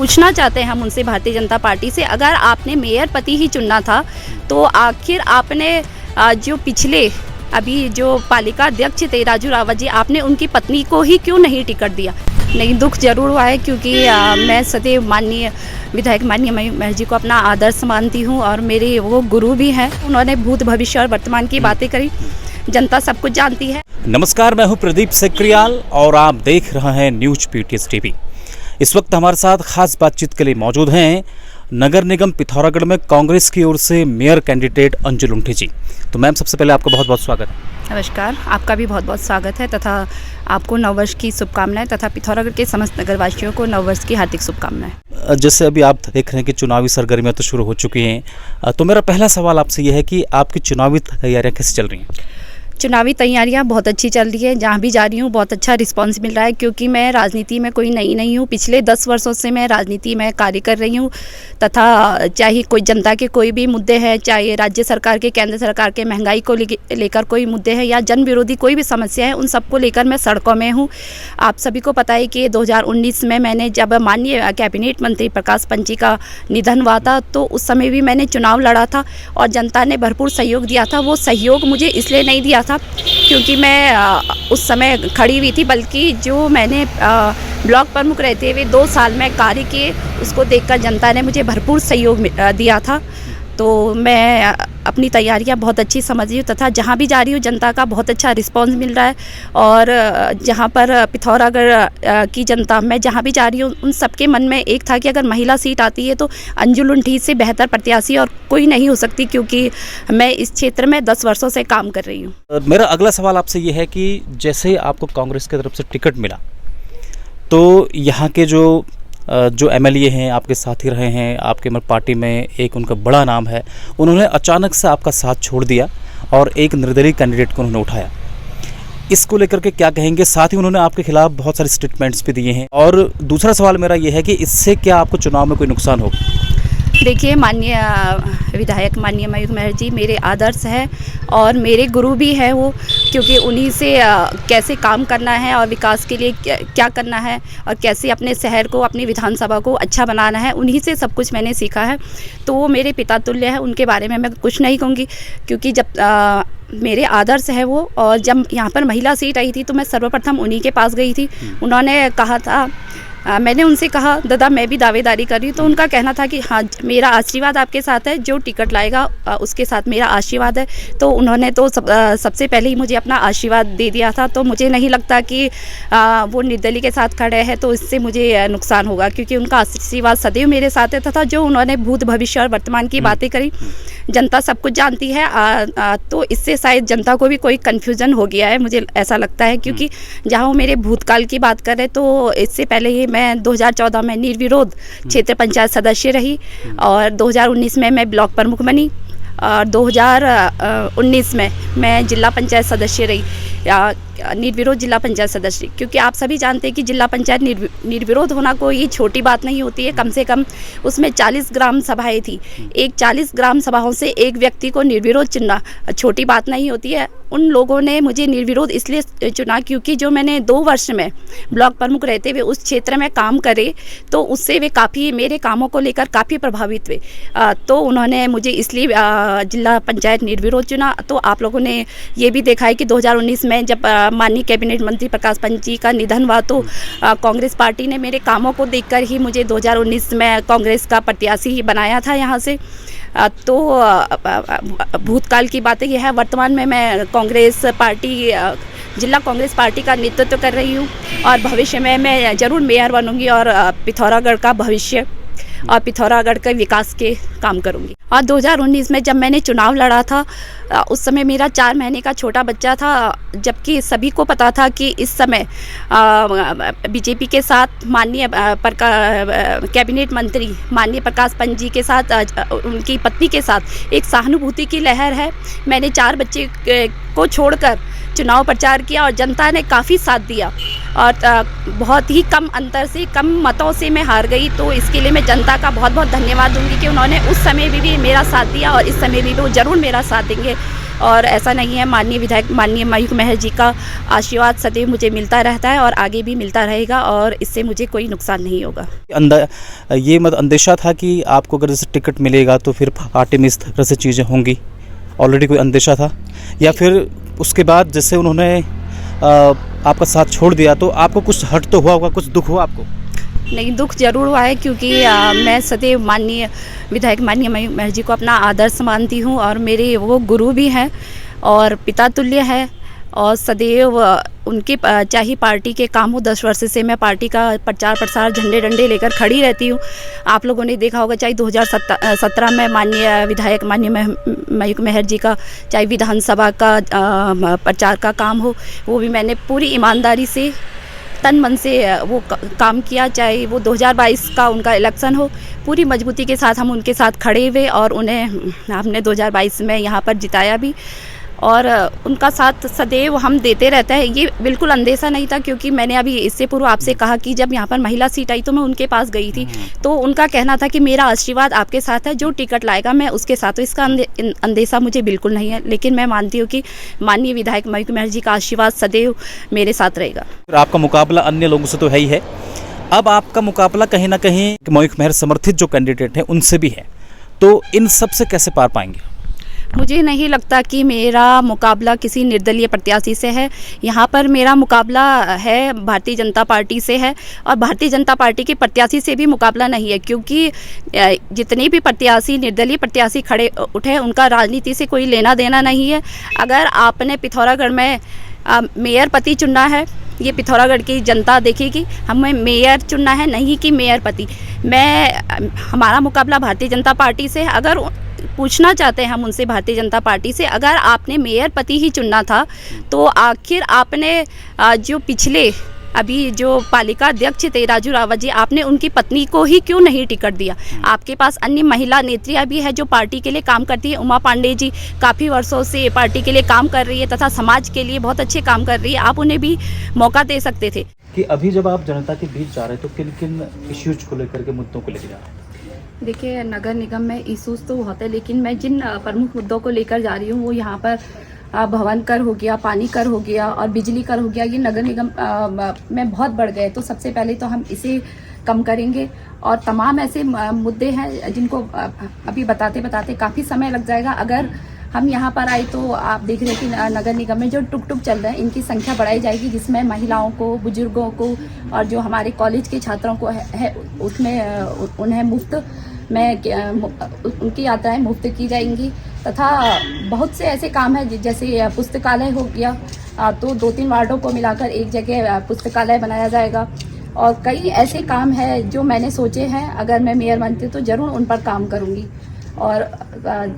पूछना चाहते हैं हम उनसे भारतीय जनता पार्टी से, अगर आपने मेयर पति ही चुनना था तो आखिर आपने जो पिछले अभी जो पालिका अध्यक्ष थे राजू रावत जी, आपने उनकी पत्नी को ही क्यों नहीं टिकट दिया? नहीं, दुख जरूर हुआ है क्योंकि मैं सदैव माननीय विधायक माननीय मयूख महर जी को अपना आदर्श मानती हूँ और मेरे वो गुरु भी हैं। उन्होंने भूत भविष्य और वर्तमान की बातें करी, जनता सब कुछ जानती है। नमस्कार, मैं हूं प्रदीप सेक्रियाल और आप देख रहे हैं न्यूज पीटीएस टीवी। इस वक्त हमारे साथ खास बातचीत के लिए मौजूद हैं नगर निगम पिथौरागढ़ में कांग्रेस की ओर से मेयर कैंडिडेट अंजू लुंठी जी। तो मैम, सबसे पहले आपका बहुत बहुत स्वागत है। नमस्कार, आपका भी बहुत बहुत स्वागत है तथा आपको नववर्ष की शुभकामनाएं तथा पिथौरागढ़ के समस्त नगरवासियों को नववर्ष की हार्दिक शुभकामनाएं। जैसे अभी आप देख रहे हैं कि चुनावी सरगर्मियां तो शुरू हो चुकी हैं, तो मेरा पहला सवाल आपसे यह है कि आपकी चुनावी तैयारियां कैसे चल रही हैं? चुनावी तैयारियां बहुत अच्छी चल रही है। जहां भी जा रही हूं बहुत अच्छा रिस्पांस मिल रहा है क्योंकि मैं राजनीति में कोई नई नहीं हूं। पिछले 10 वर्षों से मैं राजनीति में कार्य कर रही हूं तथा चाहे कोई जनता के कोई भी मुद्दे हैं, चाहे राज्य सरकार के, केंद्र सरकार के महंगाई को लेकर कोई मुद्दे हैं या जन विरोधी कोई भी समस्या है, उन सबको लेकर मैं सड़कों में हूँ। आप सभी को पता है कि 2019 में मैंने जब माननीय कैबिनेट मंत्री प्रकाश पंत जी का निधन हुआ था तो उस समय भी मैंने चुनाव लड़ा था और जनता ने भरपूर सहयोग दिया था। वो सहयोग मुझे इसलिए नहीं दिया था क्योंकि मैं उस समय खड़ी हुई थी, बल्कि जो मैंने ब्लॉक प्रमुख रहते हुए 2 साल में कार्य किए उसको देखकर जनता ने मुझे भरपूर सहयोग दिया था। तो मैं अपनी तैयारियां बहुत अच्छी समझ रही हूँ तथा जहाँ भी जा रही हूँ जनता का बहुत अच्छा रिस्पांस मिल रहा है और जहाँ पर पिथौरागढ़ की जनता, मैं जहाँ भी जा रही हूँ उन सबके मन में एक था कि अगर महिला सीट आती है तो अंजू लुंठी से बेहतर प्रत्याशी और कोई नहीं हो सकती, क्योंकि मैं इस क्षेत्र में 10 वर्षों से काम कर रही हूँ। मेरा अगला सवाल आपसे ये है कि जैसे आपको कांग्रेस की तरफ से टिकट मिला तो यहाँ के जो एमएलए हैं, आपके साथी रहे हैं, आपके पार्टी में एक उनका बड़ा नाम है, उन्होंने अचानक से आपका साथ छोड़ दिया और एक निर्दलीय कैंडिडेट को उन्होंने उठाया। इसको लेकर के क्या कहेंगे? साथ ही उन्होंने आपके खिलाफ बहुत सारे स्टेटमेंट्स भी दिए हैं। और दूसरा सवाल मेरा ये है कि इससे क्या आपको चुनाव में कोई नुकसान होगा? देखिए, माननीय विधायक माननीय मयूख महर जी मेरे आदर्श हैं और मेरे गुरु भी हैं वो, क्योंकि उन्हीं से कैसे काम करना है और विकास के लिए क्या करना है और कैसे अपने शहर को, अपनी विधानसभा को अच्छा बनाना है, उन्हीं से सब कुछ मैंने सीखा है। तो वो मेरे पिता तुल्य है, उनके बारे में मैं कुछ नहीं कहूँगी क्योंकि जब मेरे आदर्श है वो। और जब यहाँ पर महिला सीट आई थी तो मैं सर्वप्रथम उन्हीं के पास गई थी। उन्होंने कहा था, मैंने उनसे कहा दादा मैं भी दावेदारी कर रही हूँ, तो उनका कहना था कि हाँ मेरा आशीर्वाद आपके साथ है, जो टिकट लाएगा उसके साथ मेरा आशीर्वाद है। तो उन्होंने तो सबसे पहले ही मुझे अपना आशीर्वाद दे दिया था। तो मुझे नहीं लगता कि वो निर्दलीय के साथ खड़े हैं तो इससे मुझे नुकसान होगा, क्योंकि उनका आशीर्वाद सदैव मेरे साथ है तथा जो उन्होंने भूत भविष्य और वर्तमान की बातें करी, जनता सब कुछ जानती है। तो इससे शायद जनता को भी कोई कन्फ्यूज़न हो गया है, मुझे ऐसा लगता है, क्योंकि जहाँ वो मेरे भूतकाल की बात करें तो इससे पहले ही मैं 2014 में निर्विरोध क्षेत्र पंचायत सदस्य रही और 2019 में मैं ब्लॉक प्रमुख बनी और 2019 में मैं जिला पंचायत सदस्य रही, निर्विरोध जिला पंचायत सदस्य। क्योंकि आप सभी जानते हैं कि जिला पंचायत निर्विरोध होना कोई छोटी बात नहीं होती है। कम से कम उसमें 40 ग्राम सभाएं थी, एक 40 ग्राम सभाओं से एक व्यक्ति को निर्विरोध चुनना छोटी बात नहीं होती है। उन लोगों ने मुझे निर्विरोध इसलिए चुना क्योंकि जो मैंने 2 वर्ष में ब्लॉक प्रमुख रहते हुए उस क्षेत्र में काम करे तो उससे वे काफ़ी मेरे कामों को लेकर काफ़ी प्रभावित हुए। तो उन्होंने मुझे इसलिए जिला पंचायत निर्विरोध चुना। तो आप लोगों ने ये भी देखा है कि 2019 में जब माननीय कैबिनेट मंत्री प्रकाश पंत जी का निधन हुआ तो कांग्रेस पार्टी ने मेरे कामों को देखकर ही मुझे 2019 में कांग्रेस का प्रत्याशी बनाया था यहाँ से। तो भूतकाल की बातें यह है, वर्तमान में मैं कांग्रेस पार्टी जिला कांग्रेस पार्टी का नेतृत्व कर रही हूँ और भविष्य में मैं ज़रूर मेयर बनूंगी और पिथौरागढ़ का भविष्य और पिथौरागढ़ के विकास के काम करूंगी। और 2019 में जब मैंने चुनाव लड़ा था उस समय मेरा 4 महीने का छोटा बच्चा था, जबकि सभी को पता था कि इस समय बीजेपी के साथ माननीय कैबिनेट मंत्री माननीय प्रकाश पंत जी के साथ उनकी पत्नी के साथ एक सहानुभूति की लहर है। मैंने 4 बच्चे को छोड़कर चुनाव प्रचार किया और जनता ने काफ़ी साथ दिया और बहुत ही कम अंतर से, कम मतों से मैं हार गई। तो इसके लिए मैं जनता का बहुत बहुत धन्यवाद दूंगी कि उन्होंने उस समय भी मेरा साथ दिया और इस समय भी वो ज़रूर मेरा साथ देंगे। और ऐसा नहीं है, माननीय विधायक माननीय मयूख महर जी का आशीर्वाद सदैव मुझे मिलता रहता है और आगे भी मिलता रहेगा और इससे मुझे कोई नुकसान नहीं होगा। ये अंदेशा था कि आपको अगर जैसे टिकट मिलेगा तो फिर पार्टी में इस तरह से चीज़ें होंगी, ऑलरेडी कोई अंदेशा था, या फिर उसके बाद जैसे उन्होंने आपका साथ छोड़ दिया तो आपको कुछ हर्ट तो हुआ होगा, कुछ दुख हुआ आपको? नहीं, दुख जरूर हुआ है क्योंकि मैं सदैव माननीय विधायक माननीय मयूख महर जी को अपना आदर्श मानती हूँ और मेरे वो गुरु भी हैं और पिता तुल्य है और सदैव उनके चाहे पार्टी के काम हो, 10 वर्ष से मैं पार्टी का प्रचार प्रसार झंडे डंडे लेकर खड़ी रहती हूँ। आप लोगों ने देखा होगा, चाहे 2017 में माननीय विधायक माननीय मयूख महर जी का चाहे विधानसभा का प्रचार का काम हो, वो भी मैंने पूरी ईमानदारी से तन मन से वो काम किया। चाहे वो 2022 का उनका इलेक्शन हो, पूरी मजबूती के साथ हम उनके साथ खड़े हुए और उन्हें हमने 2022 में यहाँ पर जिताया भी और उनका साथ सदैव हम देते रहते हैं। ये बिल्कुल अंदेशा नहीं था क्योंकि मैंने अभी इससे पूर्व आपसे कहा कि जब यहाँ पर महिला सीट आई तो मैं उनके पास गई थी, तो उनका कहना था कि मेरा आशीर्वाद आपके साथ है, जो टिकट लाएगा मैं उसके साथ हूँ। इसका अंदेशा मुझे बिल्कुल नहीं है, लेकिन मैं मानती हूँ कि माननीय विधायक मयूख महर जी का आशीर्वाद सदैव मेरे साथ रहेगा। आपका मुकाबला अन्य लोगों से तो है ही है, अब आपका मुकाबला कहीं ना कहीं मयूख महर समर्थित जो कैंडिडेट हैं उनसे भी है, तो इन सब से कैसे पार पाएंगे? मुझे नहीं लगता कि मेरा मुकाबला किसी निर्दलीय प्रत्याशी से है। यहाँ पर मेरा मुकाबला है भारतीय जनता पार्टी से है और भारतीय जनता पार्टी के प्रत्याशी से भी मुकाबला नहीं है क्योंकि जितने भी प्रत्याशी निर्दलीय प्रत्याशी खड़े उठे उनका राजनीति से कोई लेना देना नहीं है। अगर आपने पिथौरागढ़ में मेयर पति चुनना है, ये पिथौरागढ़ की जनता देखेगी, हमें मेयर चुनना है, नहीं कि मेयर पति। हमारा मुकाबला भारतीय जनता पार्टी से है। अगर पूछना चाहते हैं हम उनसे भारतीय जनता पार्टी से, अगर आपने मेयर पति ही चुनना था तो आखिर आपने जो पिछले अभी जो पालिका अध्यक्ष थे राजू रावत जी, आपने उनकी पत्नी को ही क्यों नहीं टिकट दिया? आपके पास अन्य महिला नेत्रियां भी है जो पार्टी के लिए काम करती है। उमा पांडे जी काफ़ी वर्षों से पार्टी के लिए काम कर रही है तथा समाज के लिए बहुत अच्छे काम कर रही है, आप उन्हें भी मौका दे सकते थे। कि अभी जब आप जनता के बीच जा रहे हैं तो किन किन इश्यूज को लेकर के, मुद्दों को लेकर जा रहे हैं? देखिए, नगर निगम में इशूज़ तो होते हैं, लेकिन मैं जिन प्रमुख मुद्दों को लेकर जा रही हूँ वो यहाँ पर भवन कर हो गया, पानी कर हो गया और बिजली कर हो गया, ये नगर निगम में बहुत बढ़ गए। तो सबसे पहले तो हम इसे कम करेंगे और तमाम ऐसे मुद्दे हैं जिनको अभी बताते बताते काफ़ी समय लग जाएगा। अगर हम यहाँ पर आए तो आप देख रहे हैं कि नगर निगम में जो टुक टुक चल रहे हैं इनकी संख्या बढ़ाई जाएगी, जिसमें महिलाओं को, बुजुर्गों को और जो हमारे कॉलेज के छात्रों को है उसमें उन्हें मुफ्त में उनकी यात्राएं मुफ्त की जाएंगी। तथा बहुत से ऐसे काम हैं जैसे पुस्तकालय हो गया, तो 2-3 वार्डों को मिलाकर एक जगह पुस्तकालय बनाया जाएगा और कई ऐसे काम हैं जो मैंने सोचे हैं। अगर मैं मेयर बनती तो ज़रूर उन पर काम करूँगी। और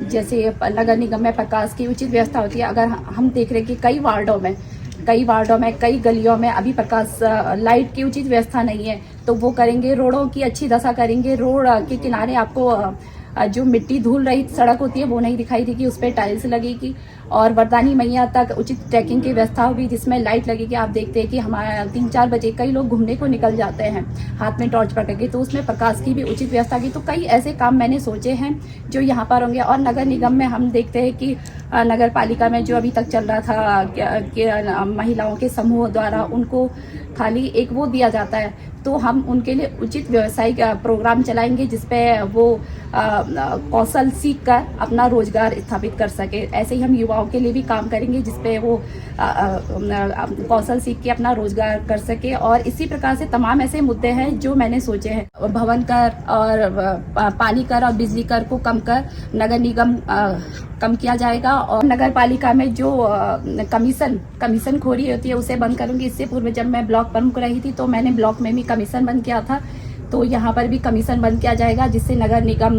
जैसे नगर निगम में प्रकाश की उचित व्यवस्था होती है, अगर हम देख रहे हैं कि कई वार्डों में कई गलियों में अभी प्रकाश लाइट की उचित व्यवस्था नहीं है, तो वो करेंगे। रोडों की अच्छी दशा करेंगे, रोड के किनारे आपको जो मिट्टी धूल रहित सड़क होती है वो नहीं दिखाई देगी, उस पर टाइल्स लगेगी और वरदानी मैया तक उचित ट्रैकिंग की व्यवस्था होगी जिसमें लाइट लगेगी। आप देखते हैं कि हमारे 3-4 बजे कई लोग घूमने को निकल जाते हैं हाथ में टॉर्च पकड़ के, तो उसमें प्रकाश की भी उचित व्यवस्था की। तो कई ऐसे काम मैंने सोचे हैं जो यहाँ पर होंगे। और नगर निगम में हम देखते हैं कि नगर पालिका में जो अभी तक चल रहा था कि महिलाओं के समूह द्वारा उनको खाली एक वो दिया जाता है, तो हम उनके लिए उचित व्यावसायिक प्रोग्राम चलाएंगे जिसपे वो कौशल सीख कर अपना रोजगार स्थापित कर सके। ऐसे ही हम युवाओं के लिए भी काम करेंगे जिसपे वो कौशल सीख के अपना रोजगार कर सके। और इसी प्रकार से तमाम ऐसे मुद्दे हैं जो मैंने सोचे हैं। भवन कर और पानी कर और बिजली कर को कम कर नगर निगम कम किया जाएगा और नगर पालिका में जो कमीशन खोरी होती है उसे बंद करूंगी। इससे पूर्व जब मैं ब्लॉक प्रमुख रही थी तो मैंने ब्लॉक में भी कमीशन बंद किया था, तो यहाँ पर भी कमीशन बंद किया जाएगा जिससे नगर निगम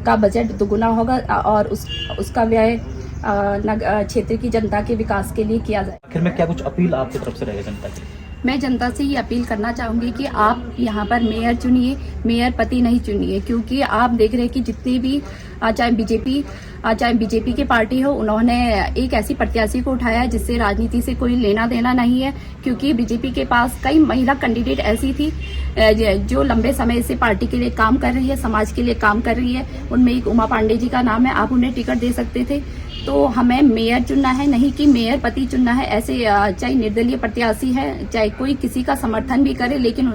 का बजट दोगुना होगा और उसका व्यय क्षेत्र की जनता के विकास के लिए किया जाए। आखिर में क्या कुछ अपील आपकी तरफ से रहेगा जनता की? मैं जनता से ये अपील करना चाहूँगी कि आप यहाँ पर मेयर चुनिए, मेयर पति नहीं चुनिए, क्योंकि आप देख रहे हैं कि जितनी भी चाहे बीजेपी की पार्टी हो, उन्होंने एक ऐसी प्रत्याशी को उठाया है जिससे राजनीति से कोई लेना देना नहीं है। क्योंकि बीजेपी के पास कई महिला कैंडिडेट ऐसी थी जो लंबे समय से पार्टी के लिए काम कर रही है, समाज के लिए काम कर रही है। उनमें एक उमा पांडे जी का नाम है, आप उन्हें टिकट दे सकते थे। तो हमें मेयर चुनना है, नहीं कि मेयर पति चुनना है। ऐसे चाहे निर्दलीय प्रत्याशी है, चाहे कोई किसी का समर्थन भी करे, लेकिन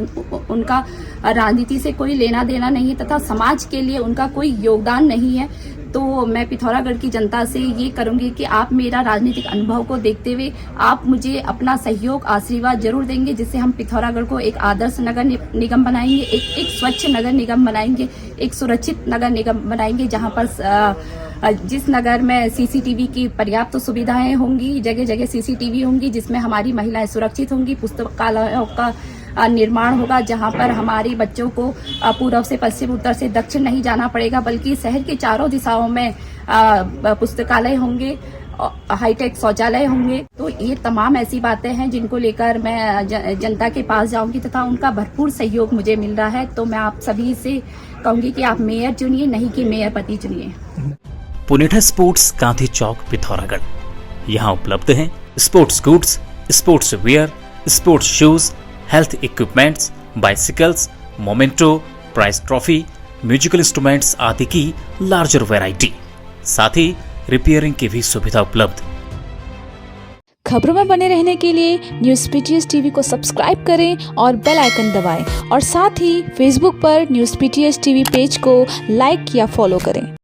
उनका राजनीति से कोई लेना देना नहीं है तथा समाज के लिए उनका कोई योगदान नहीं है। तो मैं पिथौरागढ़ की जनता से ये करूंगी कि आप मेरा राजनीतिक अनुभव को देखते हुए आप मुझे अपना सहयोग आशीर्वाद जरूर देंगे, जिससे हम पिथौरागढ़ को एक आदर्श नगर निगम बनाएंगे, एक स्वच्छ नगर निगम बनाएंगे, एक सुरक्षित नगर निगम बनाएंगे, जहां पर जिस नगर में सीसीटीवी की पर्याप्त सुविधाएं होंगी, जगह जगह सीसीटीवी होंगी, जिसमें हमारी महिलाएं सुरक्षित होंगी, पुस्तकालयों का निर्माण होगा, जहां पर हमारे बच्चों को पूर्व से पश्चिम, उत्तर से दक्षिण नहीं जाना पड़ेगा, बल्कि शहर के चारों दिशाओं में पुस्तकालय होंगे, हाईटेक शौचालय होंगे। तो ये तमाम ऐसी बातें हैं जिनको लेकर मैं जनता के पास जाऊंगी तथा उनका भरपूर सहयोग मुझे मिल रहा है। तो मैं आप सभी से कहूंगी कि आप मेयर चुनिए, नहीं कि मेयर पति चुनिए। पुनेठा स्पोर्ट्स, गांधी चौक, पिथौरागढ़। यहाँ उपलब्ध हैं sports goods, sports wear, sports shoes, health equipments, bicycles, memento, prize trophy, musical instruments आदि की लार्जर वैरायटी, साथ ही रिपेयरिंग की भी सुविधा उपलब्ध। खबरों में बने रहने के लिए न्यूज़ पीटीएस टीवी को सब्सक्राइब करें और बेल आइकन दबाएं, और साथ ही फेसबुक पर न्यूज़ पीटीएस टीवी पेज को लाइक या फॉलो करें।